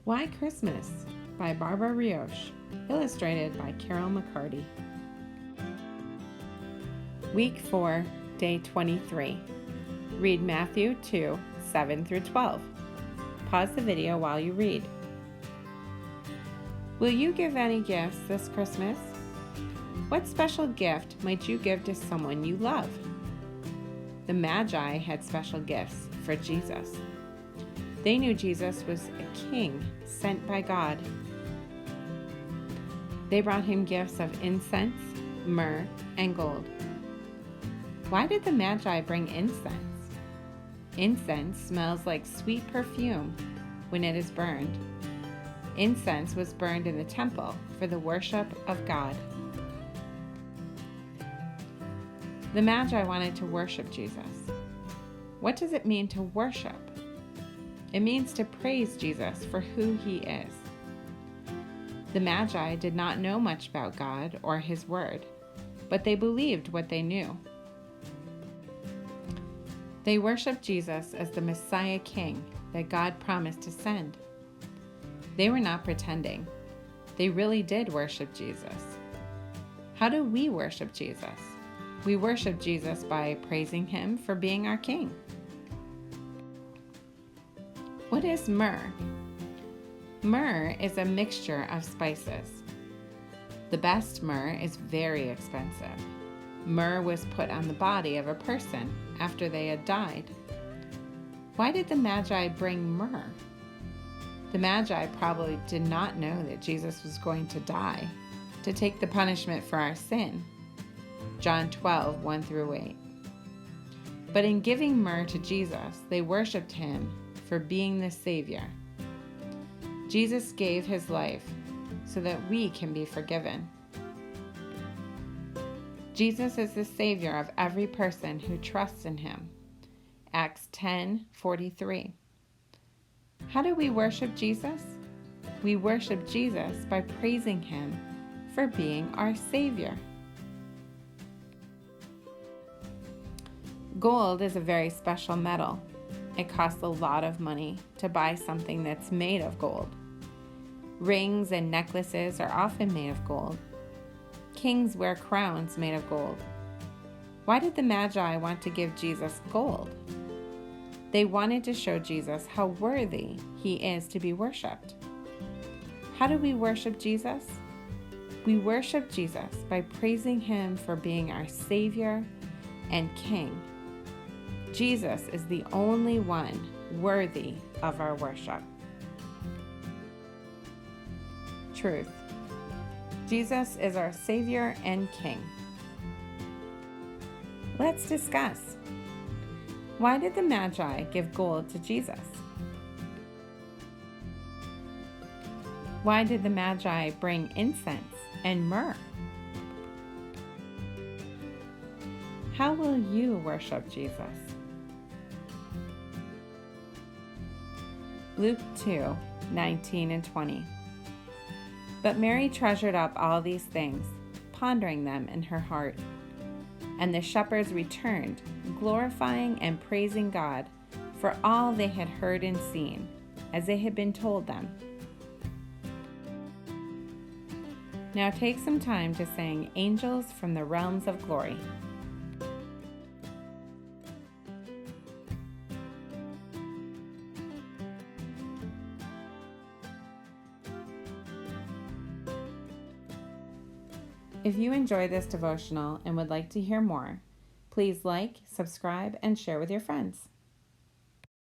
Why Christmas? By Barbara Reaoch, illustrated by Carol McCarty. Week 4, Day 23. Read Matthew 2, 7 through 12. Pause the video while you read. Will you give any gifts this Christmas? What special gift might you give to someone you love? The Magi had special gifts for Jesus. They knew Jesus was a king sent by God. They brought him gifts of incense, myrrh, and gold. Why did the Magi bring incense? Incense smells like sweet perfume when it is burned. Incense was burned in the temple for the worship of God. The Magi wanted to worship Jesus. What does it mean to worship? It means to praise Jesus for who he is. The Magi did not know much about God or his word, but they believed what they knew. They worshiped Jesus as the Messiah King that God promised to send. They were not pretending. They really did worship Jesus. How do we worship Jesus? We worship Jesus by praising him for being our King. What is myrrh? Myrrh is a mixture of spices. The best myrrh is very expensive. Myrrh was put on the body of a person after they had died. Why did the Magi bring myrrh? The Magi probably did not know that Jesus was going to die, to take the punishment for our sin. John 12, 1 through 8. But in giving myrrh to Jesus, they worshiped him for being the Savior. Jesus gave his life so that we can be forgiven. Jesus is the Savior of every person who trusts in him. Acts 10:43. How do we worship Jesus? We worship Jesus by praising him for being our Savior. Gold is a very special metal. It costs a lot of money to buy something that's made of gold. Rings and necklaces are often made of gold. Kings wear crowns made of gold. Why did the Magi want to give Jesus gold? They wanted to show Jesus how worthy he is to be worshipped. How do we worship Jesus? We worship Jesus by praising him for being our Savior and King. Jesus is the only one worthy of our worship. Truth. Jesus is our Savior and King. Let's discuss. Why did the Magi give gold to Jesus? Why did the Magi bring incense and myrrh? How will you worship Jesus? Luke 2, 19 and 20. But Mary treasured up all these things, pondering them in her heart. And the shepherds returned, glorifying and praising God for all they had heard and seen, as they had been told them. Now take some time to sing Angels from the Realms of Glory. If you enjoy this devotional and would like to hear more, please like, subscribe, and share with your friends.